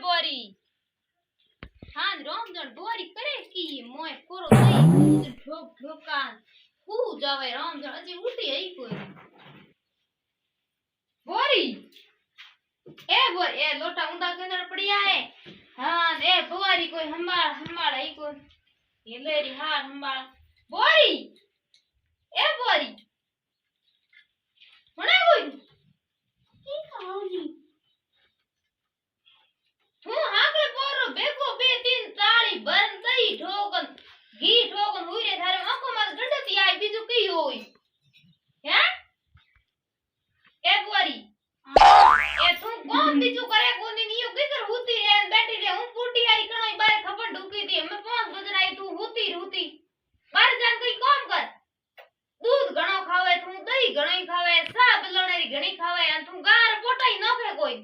बोरी हां रामजन बोरी करे की मोय कोरो दई ठोक ठोकान हु जावे रामजन अजी उठी आई कोई बोरी ए लोटा ऊंधा के अंदर पड़िया है हां ए बोरी कोई हमार हमार आई कोई ये लेरी हार हमार बोरी ए बोरी होने कोई की कहूनी तू हाके पोरो बेको बे तीन ताली बन तई ठोकन घी ठोकन हुई रे थारे आंखों में गंडती आई बीजू की होई हैं ए बुआरी ए तू कौन बीजू करे कोनी नियो किकर हुती रे बैठी रे हूं पूटी आई कणई बारे खबर ढुकी थी मैं 5 बजे आई तू हुती बाहर जान कोई काम कर दूध घणो खावे तू दही घणई खावे सा बिलणेरी घणी खावे अन तू गार पोटाई न फे कोई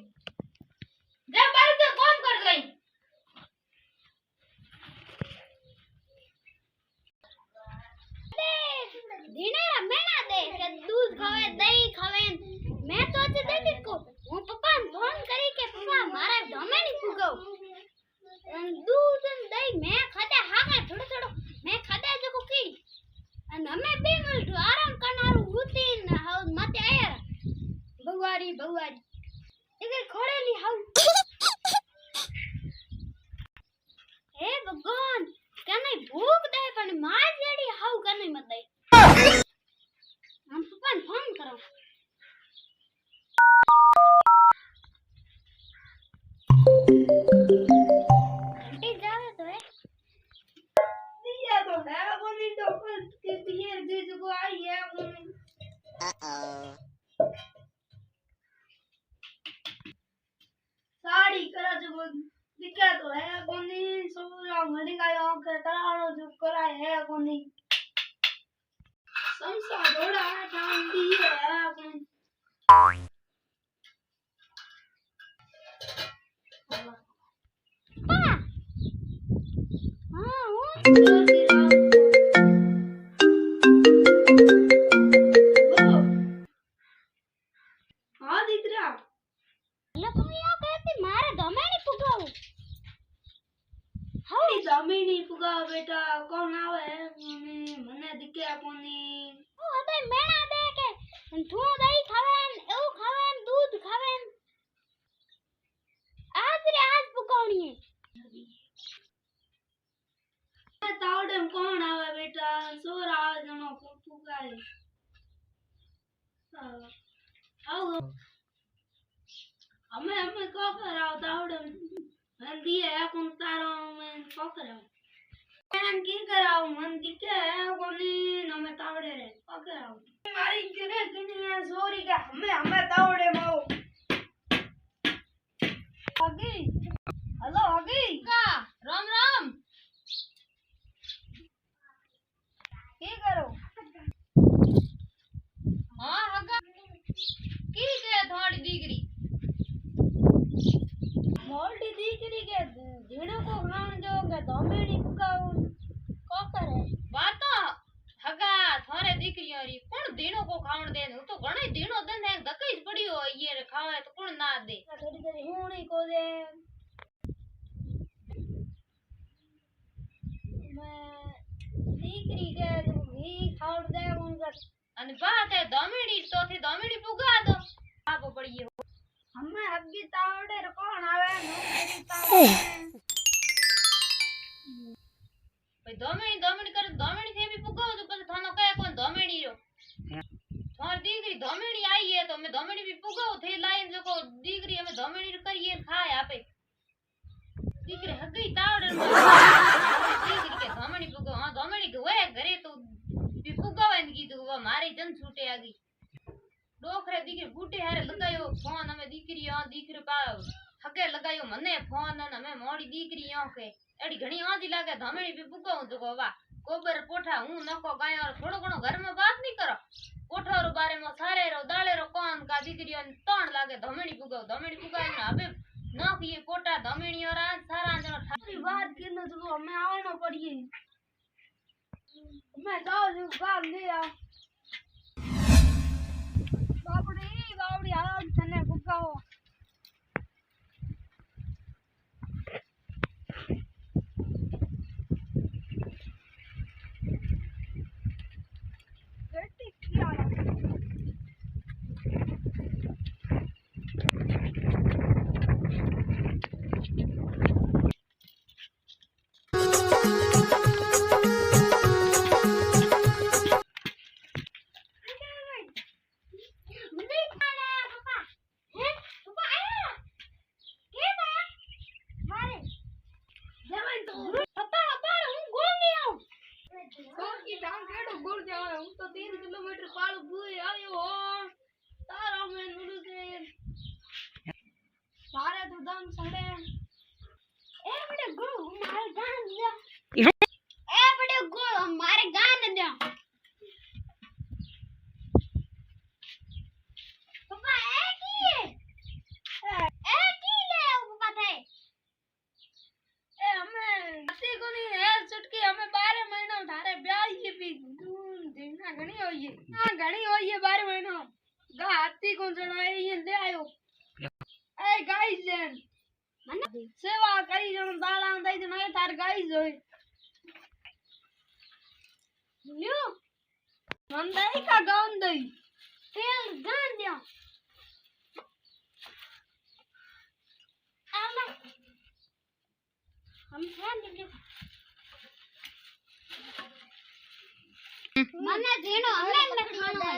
जा बाहर जा काम कर गई धीने मेना दे के दूध खावे दही खावे मैं तो आज देती को હું પપ્પા ફોન કરી કે પપ્પા મારા ગમે ની ફુગો दूध दही मैं खाते हाके थोड़ो थोड़ो मैं खाते जको की अन हमें 2 मिनिट आराम करनारू हुती न हाउ मते आया भगवारी इके खोड़ेली हाउ हे भगवान कने भूख दे पण मार जेडी हाउ कने मत दे हम पप्पा फोन करो आंटी जावे तो है दिया तो है कोनी तो के पिए बीज को आई है साड़ी करा जो दिक्कत तो है कोनी सोरा घड़ी का के कराणो जो कराए है कोनी समसा थोड़ा टाइम दी है कोनी हां हां दीकरा लो तुम यो कहती मारे गमे नहीं पुगाऊ हाउ जमीनी पुगा बेटा कौन आवे मने दिखे कोनी ओ हते मेणा दे के तू दही खावेन एऊ खावेन दूध खावेन आज रे आज पुकावणी है तावड़े में कौन आवे बेटा सोर आवे जनो पुगाए आओ हमें को कराओ तावड़े मन दिए कौन तारो में को कराओ मन की कराओ मन दिखे कोनी हमें तावड़े रे को कराओ मारी करे किनी सोरी के हमें तावड़े माओ आगे हेलो आगे का राम राम की करो हां हगा की के थोड़ी दीकरी मोल्डी दीकरी के धीणो को खान जो के धोमेड़ी पुकाऊ को करे बात हगा थारे दीकरियो री कोण धीणो को खावण दे हूं तो घणे धीणो दे ने धकई पड़ियो ये रे खावे तो कोण ना दे थोड़ी थोड़ी होणी को दे दीकरी के घी खावड़ दे उनका अन बात है दमेड़ी तो थी दमेड़ी पुगा दो आप पड़िए हमें अग्गी तावड़े रे कौन आवे नौकरी तावड़े भाई दमेड़ी कर दमेड़ी थे भी पुगाओ तो पर थानो कहे कौन दमेड़ी रो थार दीकरी दमेड़ी आई है तो मैं दमेड़ी भी पुगाओ थे लाइन जो को दीकरी हमें दमेड़ी करिए खाए आपे दीकरी हग्गी तावड़े दीकरी के दमेड़ी पुगाओ हां दमेड़ी गवे घरे तो भी पुगावे की तो वो मारी जन छूटे आ गई डोखरे दीकरी बूटे हारे लगायो फोन हमें दीकरी हां दीकरी पा हगे लगायो मने फोन न हमें मोड़ी दीकरी हां के एडी घणी आंधी लागे दमेड़ी भी पुगाओ तो वा गोबर पोठा हूं नको गाय और थोड़ो घणो घर में बात नहीं करो पोठा रो बारे में सारे रो दाले रो कौन का दीकरी तण लागे दमेड़ी पुगाए ना अबे न ये पोटा दमेड़ी और सारा जनो ठारी बात केनो तो हमें आवनो पड़िए मैं जाओ जो काम ले आ बापड़ी आ थने पुगाओ આમ સડે એ બડે ગોળ મારે ગાન દે એ બડે ગોળ મારે ગાન દે પપ્પા એ કી લે પપ્પા થાય એ અમે નથી કોની હે ચટકી અમે 12 મહિના ધારે બ્યાઈ પી જીના ઘણી હોઈએ ના ઘણી હોઈએ 12 મહિના ગા હાથી કો જણાઈ લે આયો એ ગાઈસ જન મને સેવા કરી જણ દાડા દઈ દે નય તાર ગાઈસ હોય લ્યો મંદાઈ કા ગાન દઈ તેલ ગાન દે આમાં हम ध्यान दीजिए મને જેનો અમે ખાણો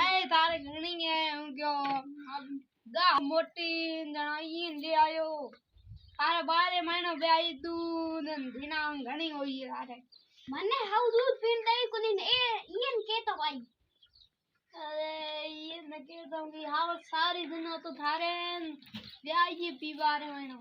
એ તારે ઘણી હે હું કયો ગા મોટી જણાઈ લે આયો તારે 12 મહિનો બ્યાઈ તું ને ધીના ઘણી હોઈએ તારે મને હાઉ દૂધ પીન દઈ કોની એ ઈન કેતો ભાઈ અરે ये न के तो की हाव सारी दिनों तो थारे ब्याई पी 12 महीना